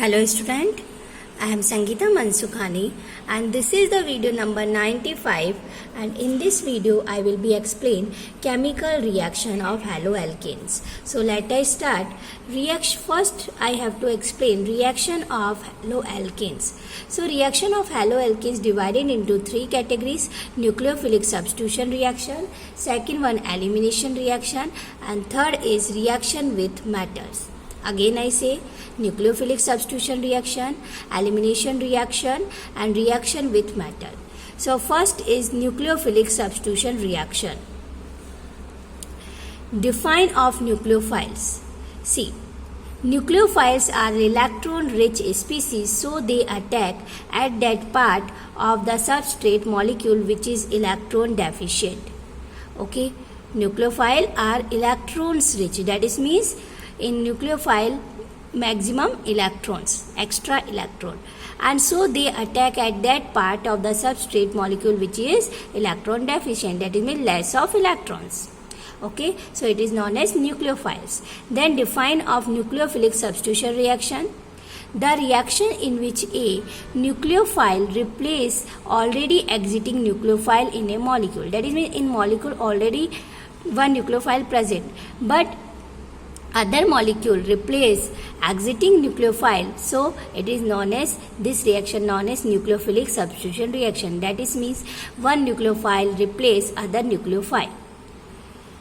Hello student, I am Sangeeta Mansukhani and this is the video number 95, and in this video I will be explain chemical reaction of haloalkanes. So let us start. First I have to explain reaction of haloalkanes. So reaction of haloalkanes divided into three categories: nucleophilic substitution reaction, second one elimination reaction, and third is reaction with metals. Again I say nucleophilic substitution reaction, elimination reaction, and reaction with metal. So first is nucleophilic substitution reaction. Define of nucleophiles. See, nucleophiles are electron-rich species, so they attack at that part of the substrate molecule which is electron deficient. Okay, nucleophile are electrons rich. That is means in nucleophile maximum electrons, extra electron, and so they attack at that part of the substrate molecule which is electron deficient, that is means less of electrons. Okay, so it is known as nucleophiles. Then define of nucleophilic substitution reaction. The reaction in which a nucleophile replace already exiting nucleophile in a molecule, that is means in molecule already one nucleophile present, but other molecule replace exiting nucleophile, so it is known as this reaction known as nucleophilic substitution reaction. That is means one nucleophile replace other nucleophile.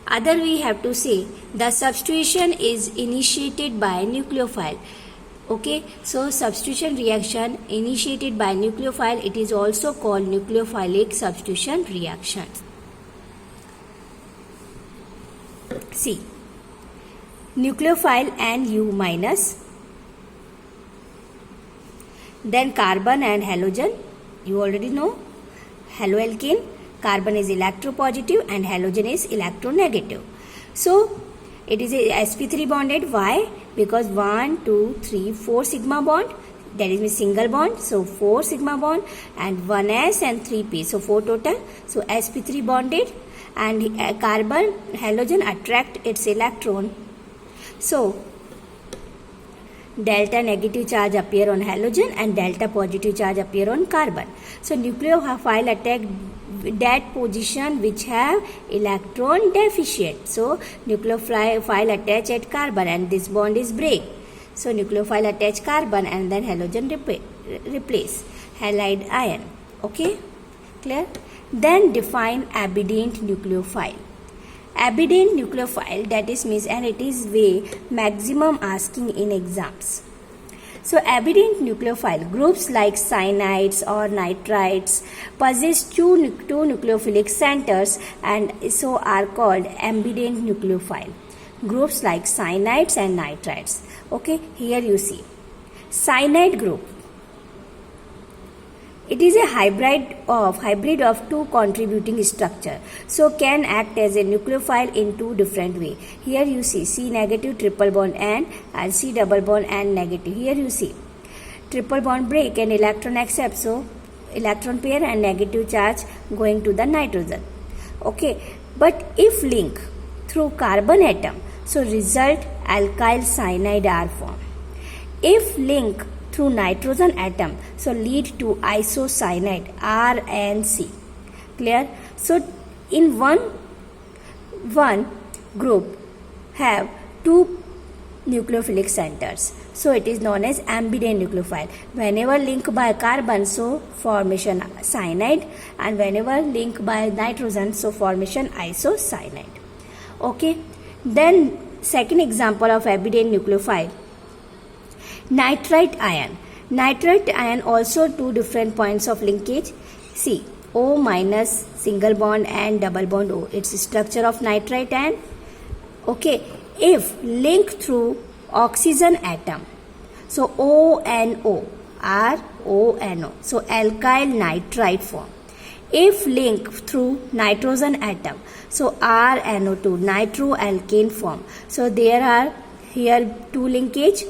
Other we have to say the substitution is initiated by nucleophile. Okay, so substitution reaction initiated by nucleophile, it is also called nucleophilic substitution reaction. See, nucleophile and U minus, then carbon and halogen. You already know haloalkane, carbon is electropositive and halogen is electronegative. So it is a sp3 bonded. Why? Because 1 2 3 4 sigma bond, that is a single bond, so 4 sigma bond, and 1s and 3p, so 4 total. So sp3 bonded, and carbon halogen attract its electron. So delta negative charge appear on halogen and delta positive charge appear on carbon. So nucleophile attack that position which have electron deficient. So nucleophile attach at carbon and this bond is break. So nucleophile attach carbon and then halogen replace halide ion. Okay, clear? Then define abundant nucleophile. Abundant nucleophile, that is means, and it is way maximum asking in exams. So abundant nucleophile groups like cyanides or nitrites possess two nucleophilic centers and so are called abundant nucleophile. Groups like cyanides and nitrites. Okay, here you see cyanide group. It is a hybrid of two contributing structure, so can act as a nucleophile in two different way. Here you see C negative triple bond and C double bond and negative. Here you see triple bond break and electron accept, so electron pair and negative charge going to the nitrogen. Okay, but if link through carbon atom, so result alkyl cyanide are formed. If link through nitrogen atom, so lead to isocyanide R and C. Clear? So in one group have two nucleophilic centers, so it is known as abundant nucleophile. Whenever link by carbon, so formation cyanide, and whenever link by nitrogen, so formation isocyanide. Okay, then second example of abundant nucleophile, nitrite ion. Nitrite ion also two different points of linkage. See, O minus single bond and double bond O. It's structure of nitrite ion. Okay, if link through oxygen atom, so ONO, RONO, so alkyl nitrite form. If link through nitrogen atom, so RNO2, nitroalkane form. So there are here two linkage.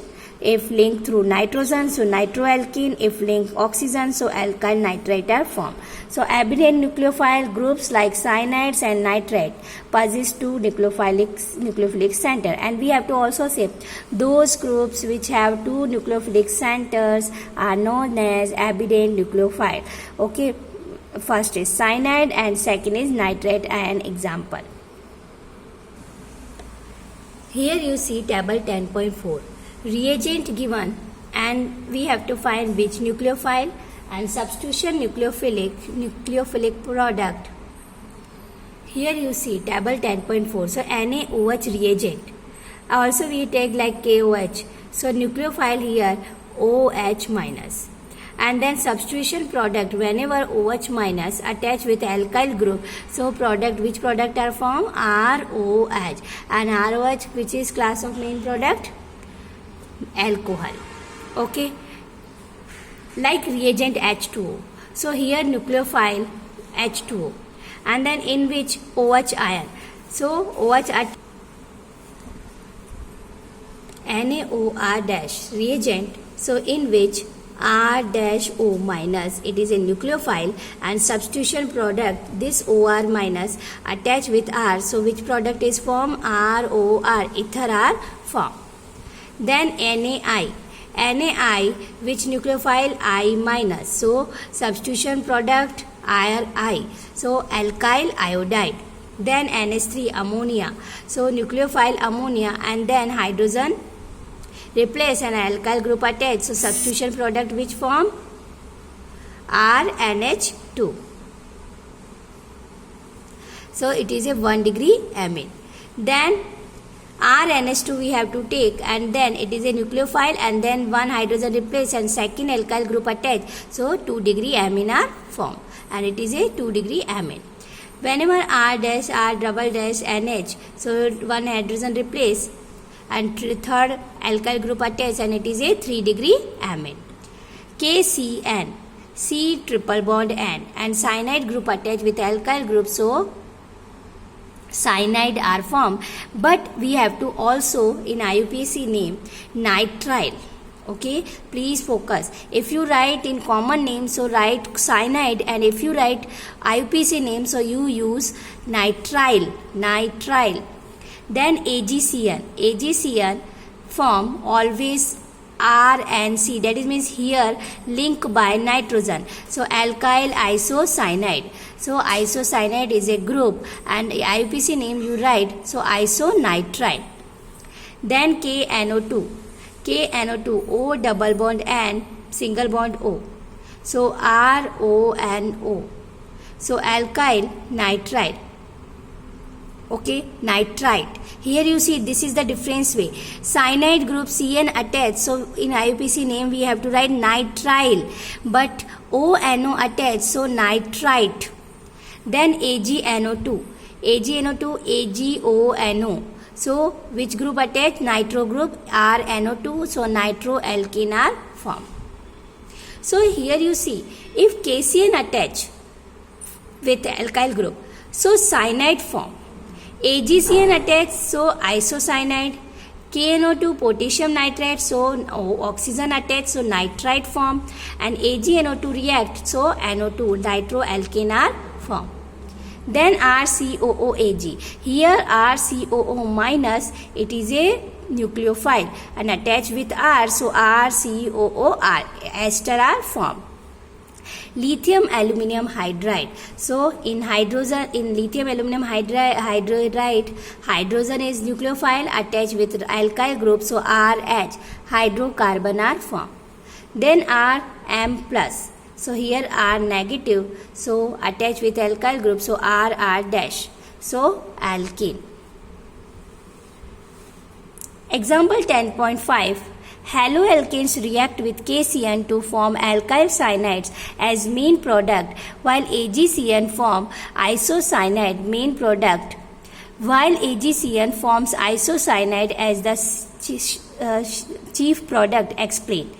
If linked through nitrogen, so nitroalkene. If linked oxygen, so alkyl nitrite are formed. So abundant nucleophile groups like cyanides and nitrate possess two nucleophilic center, and we have to also say those groups which have two nucleophilic centers are known as abundant nucleophile. Okay, first is cyanide and second is nitrate. An example. Here you see table 10.4. Reagent given, and we have to find which nucleophile, and substitution nucleophilic product. Here you see table 10.4. So NaOH reagent. Also we take like KOH. So nucleophile here OH minus. And then substitution product, whenever OH minus attach with alkyl group, so product, which product are formed? ROH. And ROH, which is class of main product? Alcohol. Okay, like reagent H2O. So here nucleophile H2O, and then in which OH ion. So OH at NaOR dash reagent, so in which R dash O minus, it is a nucleophile, and substitution product, this OR minus attached with R, so which product is formed? ROR, ether are formed. Then NaI, which nucleophile? I minus, so substitution product I, so alkyl iodide. Then NH3 ammonia, so nucleophile ammonia, and then hydrogen replace an alkyl group attached, so substitution product which form? RNH2. So it is a 1 degree amine. Then RNH2 we have to take, and then it is a nucleophile, and then one hydrogen replace and second alkyl group attached, so 2 degree amine are formed, and it is a 2 degree amine. Whenever R dash R double dash NH, so one hydrogen replace and third alkyl group attached, and it is a 3 degree amine. KCN, C triple bond N, and cyanide group attached with alkyl group, so cyanide are formed. But we have to also in IUPAC name nitrile. Okay, please focus. If you write in common name, so write cyanide, and if you write IUPAC name, so you use nitrile. Then AgCN form always R and C, that is means here link by nitrogen, so alkyl isocyanide. So isocyanide is a group, and IUPAC name you write, so isonitride. Then KNO2, O double bond N, single bond O, so RONO, so alkyl nitride. Okay, nitrite. Here you see this is the difference way. Cyanide group CN attached, so in IUPAC name we have to write nitrile, but ONO attached, so nitrite. Then AgNO2, AgONO, so which group attached? Nitro group, RNO2, so nitroalkene are formed. So here you see if KCN attach with alkyl group, so cyanide form. AgCN attached, so isocyanide. KNO2 potassium nitrate, so oxygen attached, so nitrite form. And AgNO2 react, so NO2 nitroalkene are formed. Then RCOOAg. Here RCOO minus, it is a nucleophile and attached with R, so RCOOR, ester are formed. Lithium aluminum hydride. So in lithium aluminum hydride, hydrogen is nucleophile attached with alkyl group, so RH, hydrocarbon are formed. Then Rm plus, so here R negative, so attached with alkyl group, so RR dash, so alkene. Example 10.5. Haloalkanes react with KCN to form alkyl cyanides as main product, while AgCN form isocyanide main product, while AgCN forms isocyanide as the chief product. Explain.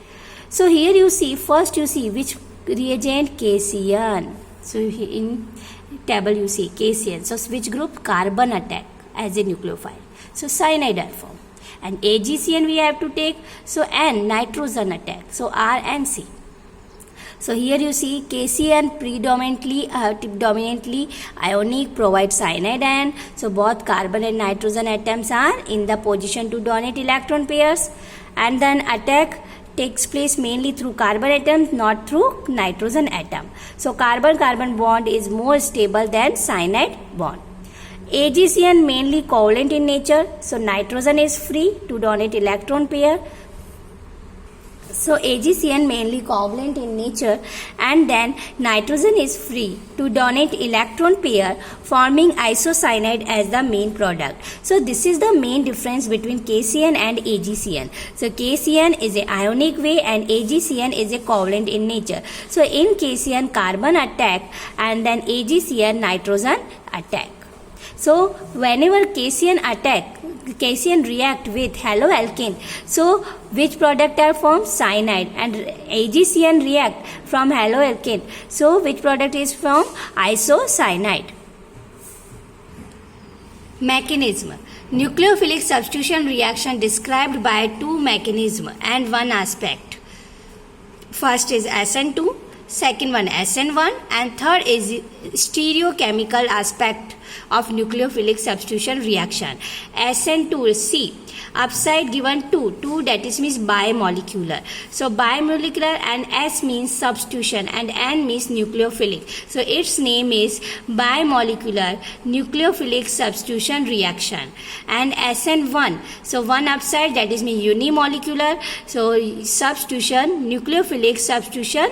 So here you see, first you see which reagent? KCN. So in table you see KCN. So which group? Carbon attack as a nucleophile. So cyanide are formed. and AgCN we have to take. So N, nitrogen attack. So R and C. So here you see KCN predominantly dominantly ionic, provides cyanide ion. So both carbon and nitrogen atoms are in the position to donate electron pairs, and then attack takes place mainly through carbon atom, not through nitrogen atom. So carbon-carbon bond is more stable than cyanide bond. AgCN mainly covalent in nature, so nitrogen is free to donate electron pair. So AgCN mainly covalent in nature, and then nitrogen is free to donate electron pair, forming isocyanide as the main product. So this is the main difference between KCN and AgCN. So KCN is a ionic way and AgCN is a covalent in nature. So in KCN carbon attack, and then AgCN nitrogen attack. So whenever KCN react with haloalkane, so which product are formed? Cyanide. And AgCN react from haloalkane, so which product is formed? Isocyanide. Mechanism. Nucleophilic substitution reaction described by two mechanisms and one aspect. First is SN2, second one SN1, and third is stereochemical aspect of nucleophilic substitution reaction. SN2, C, upside given 2 that is means bimolecular. So bimolecular, and S means substitution and N means nucleophilic. So its name is bimolecular nucleophilic substitution reaction. And SN1, so one upside that is means unimolecular. So substitution, nucleophilic substitution,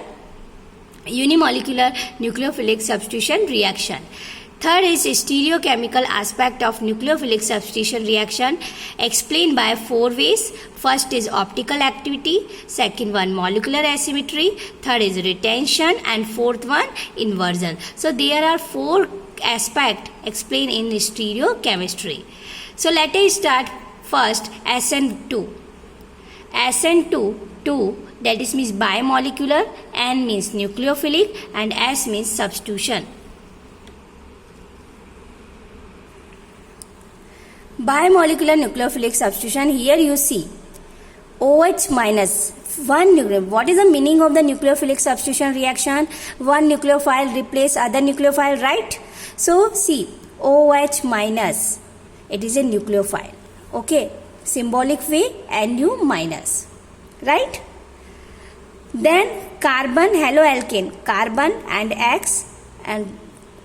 unimolecular nucleophilic substitution reaction. Third is stereochemical aspect of nucleophilic substitution reaction, explained by 4 ways. First is optical activity, second one molecular asymmetry, third is retention, and fourth one inversion. So there are 4 aspects explained in stereochemistry. So let us start first SN2. SN2, that is means bimolecular, N means nucleophilic, and S means substitution. Bimolecular nucleophilic substitution, here you see OH minus one nucleophile. What is the meaning of the nucleophilic substitution reaction? One nucleophile replace other nucleophile, right? So see, OH minus, it is a nucleophile. Okay, symbolic way, Nu minus, right? Then carbon, haloalkane, carbon and X and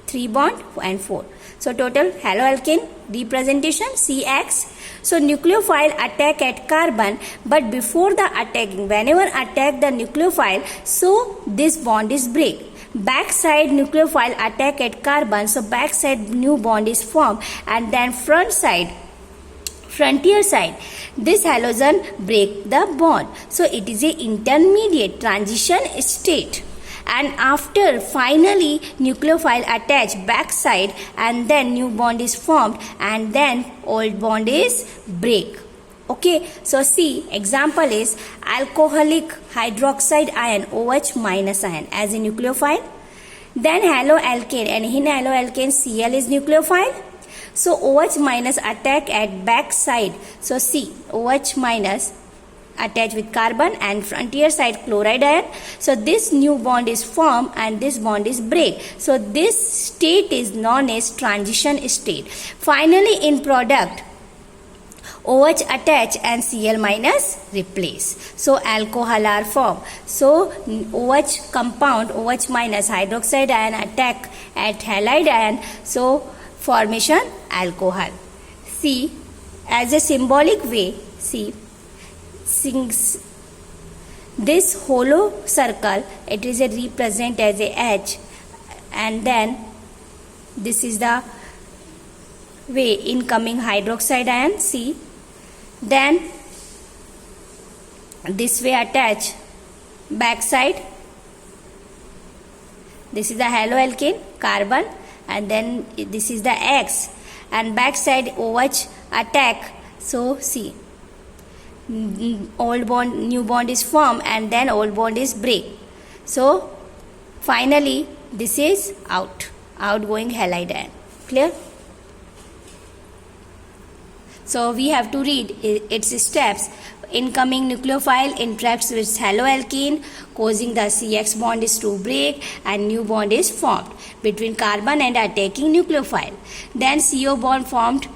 3 bond and 4. So total haloalkane representation CX. So nucleophile attack at carbon, but before the attacking, whenever attack the nucleophile, so this bond is break. Backside nucleophile attack at carbon, so backside new bond is formed, and then frontier side, this halogen break the bond. So it is a intermediate transition state. And after finally nucleophile attach backside, and then new bond is formed, and then old bond is break. Okay, so see, example is alcoholic hydroxide ion, OH minus ion as a nucleophile. Then haloalkane, and in haloalkane Cl is nucleophile. So OH minus attack at backside. So see, OH minus attach with carbon and frontier side chloride ion. So this new bond is formed and this bond is break. So this state is known as transition state. Finally in product, OH attach and Cl minus replace. So alcohol are formed. So OH compound, OH minus hydroxide ion attack at halide ion. So formation alcohol. See, as a symbolic way, see, this hollow circle, it is a represent as a H, and then this is the way incoming hydroxide ion, C, then this way attach backside, this is the haloalkane carbon, and then this is the X, and backside OH attack. So see, old bond, new bond is formed, and then old bond is break. So finally this is outgoing halide ion. Clear? So we have to read its steps. Incoming nucleophile interacts with haloalkane, causing the CX bond is to break and new bond is formed between carbon and attacking nucleophile. Then CO bond formed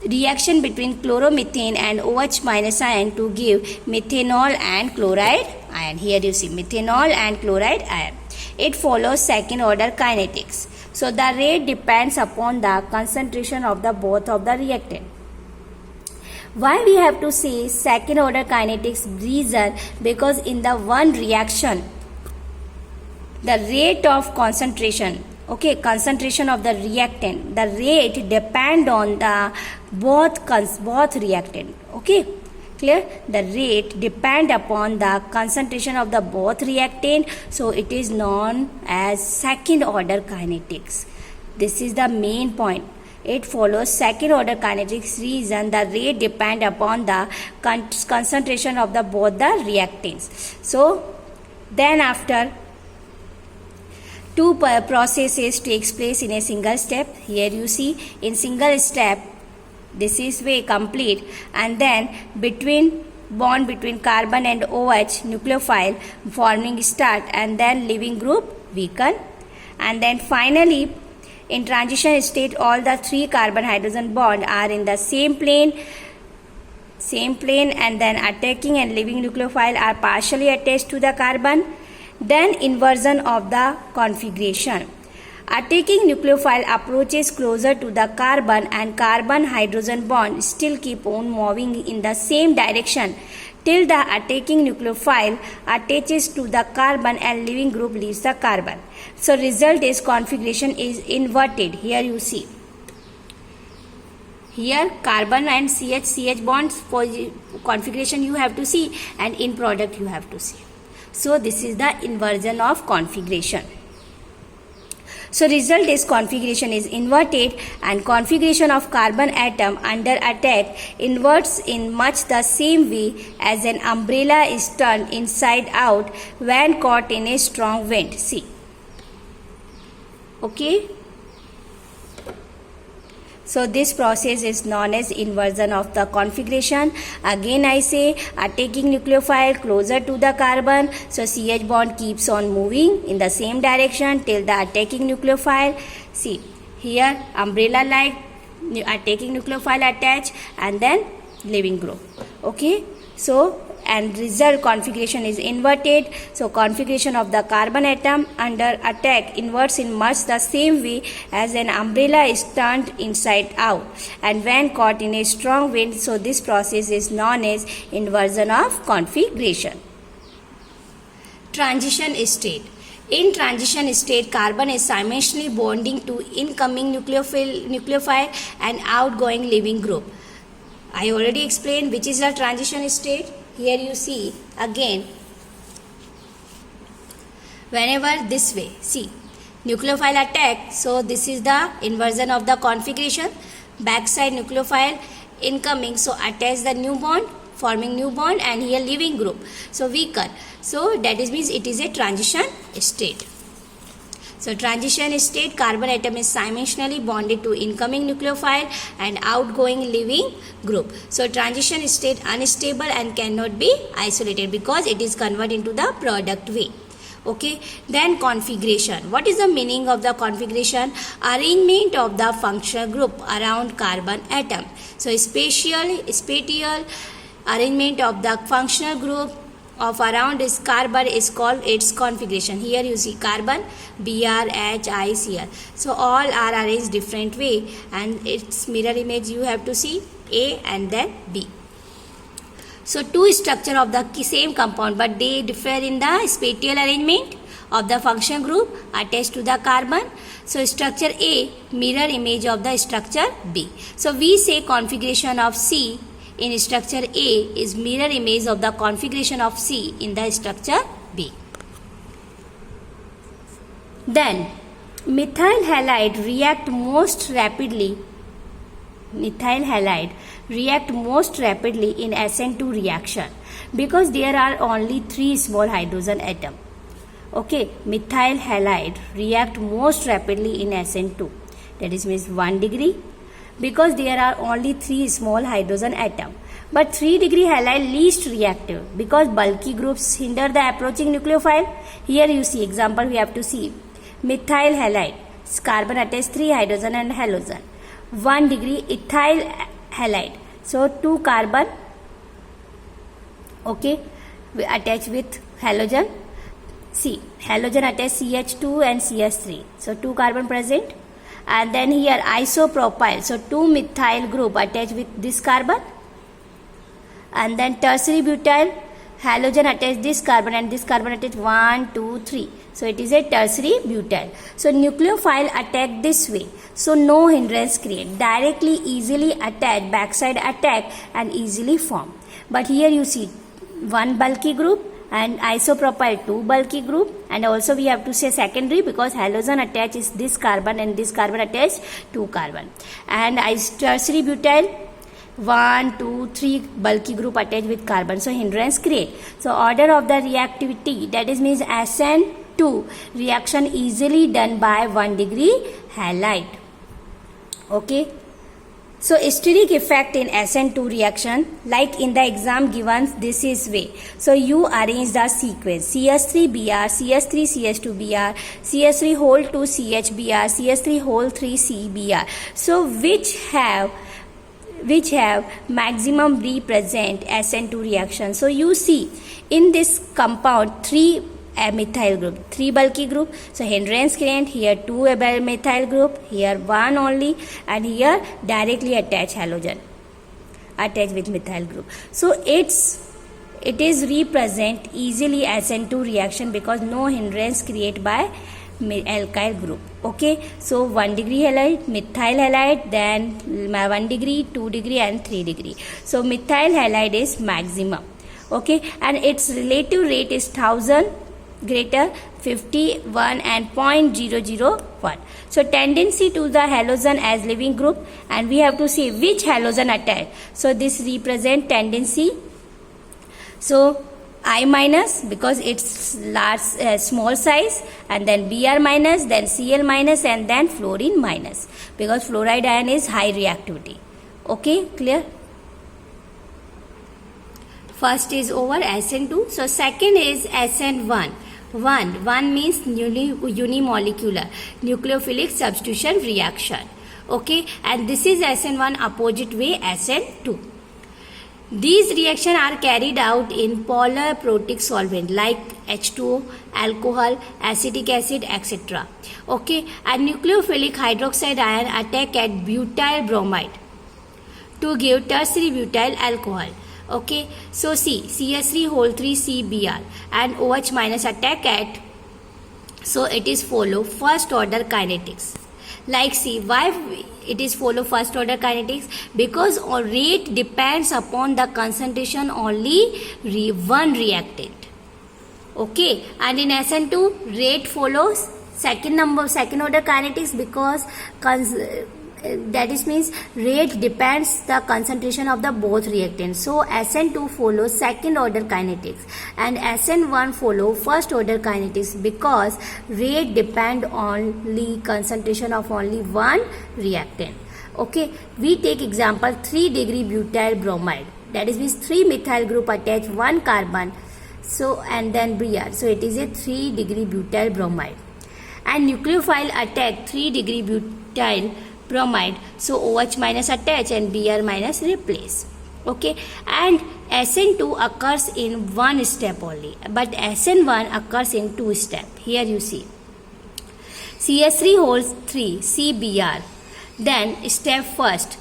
reaction between chloromethane and OH minus ion to give methanol and chloride ion. Here you see methanol and chloride ion. It follows second order kinetics. So the rate depends upon the concentration of the both of the reactant. Why we have to say second order kinetics? Reason, because in the one reaction the rate of concentration, concentration of the reactant, the rate depend on the both reactant. Clear? The rate depend upon the concentration of the both reactant, so it is known as second order kinetics. This is the main point. It follows second order kinetics. Reason, the rate depend upon the concentration of the both the reactants. So then after two processes takes place in a single step. Here you see in single step this is way complete, and then bond between carbon and OH nucleophile forming start, and then leaving group weaken, and then finally in transition state all the three carbon hydrogen bond are in the same plane, and then attacking and leaving nucleophile are partially attached to the carbon. Then inversion of the configuration. Attacking nucleophile approaches closer to the carbon and carbon hydrogen bond still keep on moving in the same direction till the attacking nucleophile attaches to the carbon and leaving group leaves the carbon. So result is configuration is inverted. Here you see. Here carbon and CH bonds for configuration you have to see, and in product you have to see. So this is the inversion of configuration. So result is configuration is inverted, and configuration of carbon atom under attack inverts in much the same way as an umbrella is turned inside out when caught in a strong wind. See. So this process is known as inversion of the configuration. Again I say attacking nucleophile closer to the carbon, so CH bond keeps on moving in the same direction till the attacking nucleophile. See here umbrella like attacking nucleophile attach and then leaving group. So and result configuration is inverted. So configuration of the carbon atom under attack inverts in much the same way as an umbrella is turned inside out and when caught in a strong wind. So this process is known as inversion of configuration. Transition state. In transition state, carbon is simultaneously bonding to incoming nucleophile and outgoing leaving group. I already explained which is the transition state. Here you see again, whenever this way, see nucleophile attack, so this is the inversion of the configuration. Backside nucleophile incoming, so attach the new bond, forming new bond, and here leaving group, so weaken. So that means it is a transition state. So transition state, carbon atom is simultaneously bonded to incoming nucleophile and outgoing leaving group. So transition state unstable and cannot be isolated because it is converted into the product way. Then configuration. What is the meaning of the configuration? Arrangement of the functional group around carbon atom. So spatial arrangement of the functional group of around this carbon is called its configuration. Here you see carbon Br, H, I, Cl. So all are arranged different way, and its mirror image you have to see A and then B. So two structure of the same compound, but they differ in the spatial arrangement of the function group attached to the carbon. So structure A mirror image of the structure B. So we say configuration of C in structure A is mirror image of the configuration of C in the structure B. Then methyl halide react most rapidly. Methyl halide react most rapidly in SN2 reaction because there are only 3 small hydrogen atom. Methyl halide react most rapidly in SN2. That is means 1 degree, because there are only 3 small hydrogen atom. But 3-degree halide least reactive because bulky groups hinder the approaching nucleophile. Here you see example, we have to see methyl halide, carbon attached 3 hydrogen and halogen. 1-degree ethyl halide, so 2 carbon, okay, we attach with halogen. See, halogen attach CH2 and CH3, so 2 carbon present. And then here isopropyl, so 2 methyl group attached with this carbon. And then tertiary butyl, halogen attach this carbon and this carbon attach 1, 2, 3. So it is a tertiary butyl. So nucleophile attack this way. So no hindrance create. Directly easily attach, backside attack and easily form. But here you see 1 bulky group and isopropyl 2 bulky group, and also we have to say secondary because halogen attaches this carbon and this carbon attach 2 carbon. And tertiary butyl 1, 2, 3 bulky group attached with carbon, so hindrance create. So order of the reactivity, that is means SN2 reaction easily done by 1-degree halide. Okay, so steric effect in SN2 reaction, like in the exam given this is way. So you arrange the sequence CH3Br, CH3CH2Br, CH3 whole 2 CHBr, CH3 whole 3 CBr. So which have maximum represent SN2 reaction. So you see in this compound 3 methyl group, 3 bulky group, so hindrance create. Here 2 methyl group, here 1 only, and here directly attach halogen attached with methyl group. So it is represent easily SN2 reaction because no hindrance create by alkyl group. Okay, so 1-degree halide, methyl halide, then 1-degree, 2-degree and 3-degree. So methyl halide is maximum. Okay, and its relative rate is 1000 greater 51 and 0.001. So tendency to the halogen as leaving group, and we have to see which halogen attached. So this represent tendency. So I minus because it's large small size, and then Br minus, then Cl minus, and then fluorine minus because fluoride ion is high reactivity. Okay, clear? First is over SN2. So second is SN1. 1 means unimolecular nucleophilic substitution reaction. Okay, and this is SN1 opposite way SN2. These reactions are carried out in polar protic solvent like H2O, alcohol, acetic acid, etc. Okay, and nucleophilic hydroxide ion attack at butyl bromide to give tertiary butyl alcohol. Okay, so see CH3 whole 3 CBr and OH minus attack at, so it is follow first order kinetics. Like see why it is follow first order kinetics, because rate depends upon the concentration only one reactant. Okay, and in SN2 rate follows second order kinetics because that is means rate depends the concentration of the both reactants. So SN2 follows second order kinetics and SN1 follow first order kinetics because rate depend only concentration of only one reactant. Okay, we take example 3-degree butyl bromide, that is means 3 methyl group attach 1 carbon, so and then Br, so it is a 3-degree butyl bromide, and nucleophile attack 3-degree butyl bromide, so OH minus attach and Br minus replace. Okay, and SN2 occurs in one step only, but SN1 occurs in 2 steps. Here you see CH3 whole 3 CBr, then step first,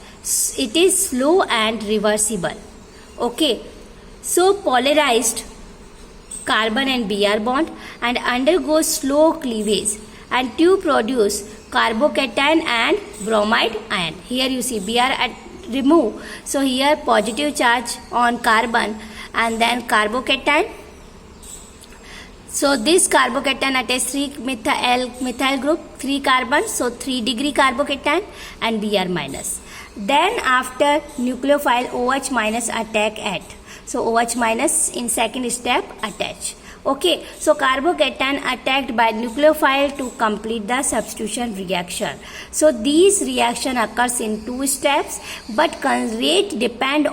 it is slow and reversible. Okay, so polarized carbon and Br bond and undergoes slow cleavage and to produce carbocation and bromide ion. Here you see Br remove, so here positive charge on carbon and then carbocation. So this carbocation attach 3 methyl group 3 carbon, so 3-degree carbocation and Br minus. Then after nucleophile OH minus attack at, so OH minus in second step attach. Okay, so carbocation attacked by nucleophile to complete the substitution reaction. So these reaction occurs in 2 steps, but rate depends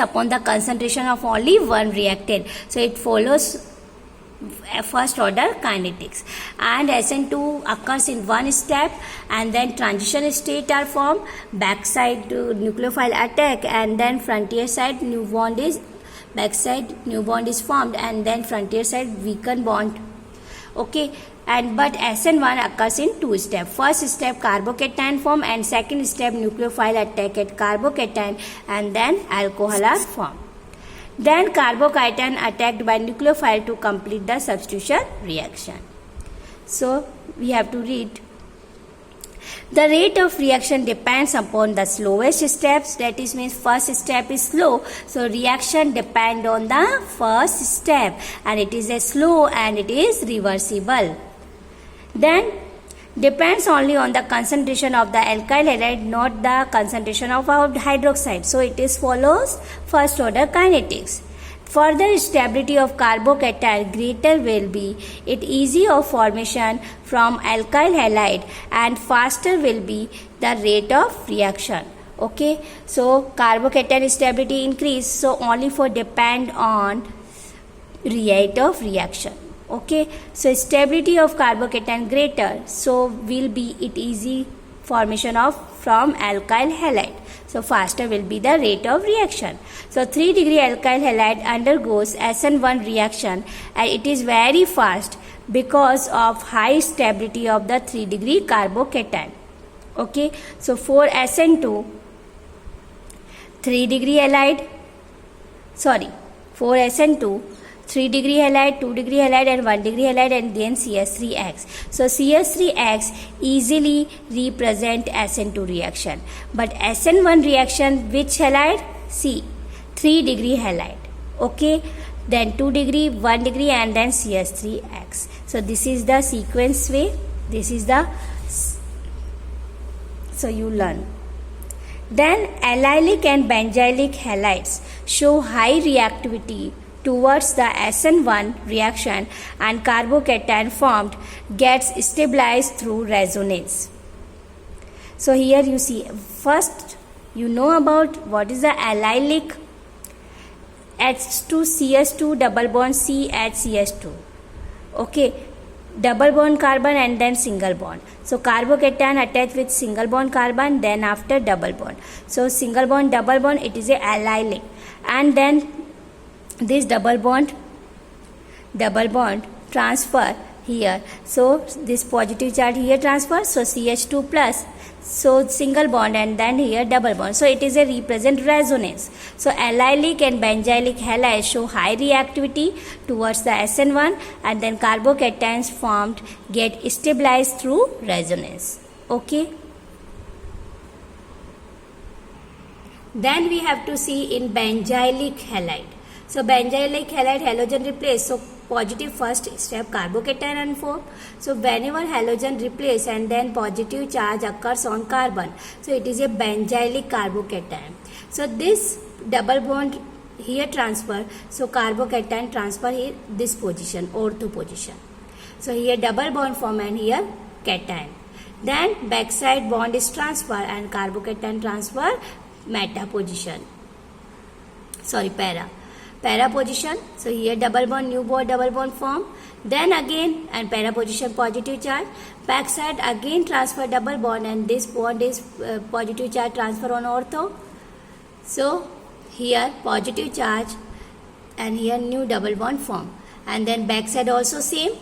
upon the concentration of only one reactant. So it follows first order kinetics, and SN2 occurs in 1 step, and then transition state are formed, backside nucleophile attack, and then frontier side new bond is formed, and then frontier side weaken bond. Okay, but SN1 occurs in 2 steps. First step carbocation form, and second step nucleophile attack at carbocation, and then alcohol are formed. Then carbocation attacked by nucleophile to complete the substitution reaction. So we have to read. The rate of reaction depends upon the slowest steps, that is means first step is slow, so reaction depend on the first step, and it is a slow and it is reversible. Then depends only on the concentration of the alkyl halide, not the concentration of our hydroxide. So it is follows first order kinetics. Further stability of carbocation greater will be it easy of formation from alkyl halide, and faster will be the rate of reaction. Okay, so carbocation stability increase, so only for depend on rate of reaction. Okay, so stability of carbocation greater, so will be it easy formation of from alkyl halide, so faster will be the rate of reaction. So 3 degree alkyl halide undergoes SN1 reaction, and it is very fast because of high stability of the 3 degree carbocation. Okay, so for SN2 3 degree halide, for SN2 3 degree halide, 2 degree halide, and 1 degree halide, and then CS3X. So CS3X easily represent SN2 reaction. But SN1 reaction, which halide? C, 3 degree halide. Okay, then 2 degree, 1 degree, and then CS3X. So this is the sequence way. This is the, so you learn. Then allylic and benzylic halides show high reactivity towards the SN1 reaction, and carbocation formed gets stabilized through resonance. So here you see, first you know about what is the allylic, H2CS2 double bond CHCS2. Okay, double bond carbon and then single bond. So carbocation attached with single bond carbon, then after double bond. So single bond, double bond, it is a allylic, and then this double bond transfer here, so this positive charge here transfer, so CH2 plus, so single bond, and then here double bond, so it is a represent resonance. So allylic and benzylic halides show high reactivity towards the SN1, and then carbocations formed get stabilized through resonance. Okay, then we have to see in benzylic halide. So benzylic halide, halogen replace, so positive first step carbocation unformed. So whenever halogen replace and then positive charge occurs on carbon, so it is a benzylic carbocation. So this double bond here transfer, so carbocation transfer here this position, ortho position. So here double bond form and here cation. Then backside bond is transfer and carbocation transfer meta position. Para position. So here double bond, new bond, double bond form. Then again and para position positive charge. Backside again transfer double bond, and this bond is positive charge transfer on ortho. So here positive charge and here new double bond form. And then backside also same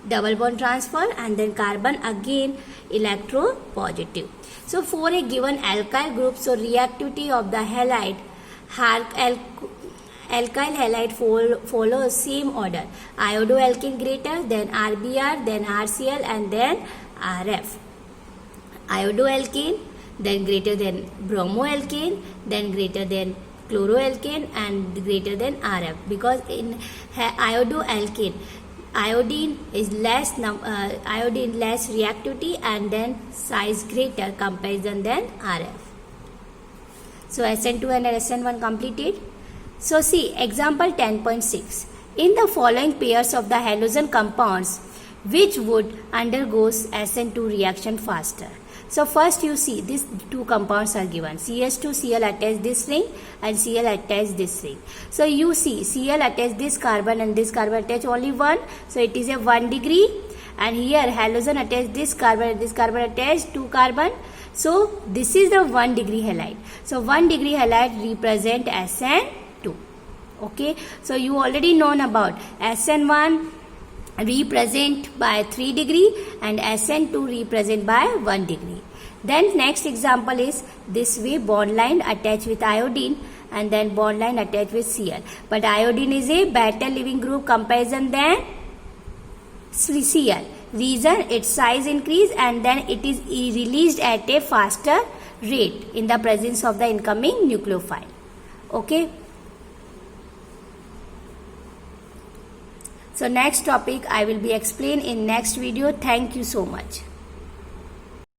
double bond transfer, and then carbon again electropositive. So for a given alkyl group, so reactivity of the halide, alkyl halide follows same order. Iodoalkane greater, then RBr, then RCl, and then RF. Iodoalkane, then greater than bromoalkane, then greater than chloroalkane, and greater than RF. Because in iodoalkane, iodine less reactivity, and then size greater comparison than RF. So SN2 and SN1 completed. So see example 10.6. In the following pairs of the halogen compounds, which would undergo SN2 reaction faster? So first you see these two compounds are given. CH2 Cl attach this ring and Cl attach this ring. So you see Cl attach this carbon and this carbon attach only one. So it is a 1 degree. And here halogen attach this carbon and this carbon attach 2 carbon. So this is the 1 degree halide. So 1 degree halide represent SN2. Okay. So you already known about SN1 represent by 3 degree and SN2 represent by 1 degree. Then next example is this way, bond line attached with iodine and then bond line attached with Cl. But iodine is a better leaving group comparison than Cl. Reason its size increase and then it is released at a faster rate in the presence of the incoming nucleophile. Okay. So next topic I will be explained in next video. Thank you so much.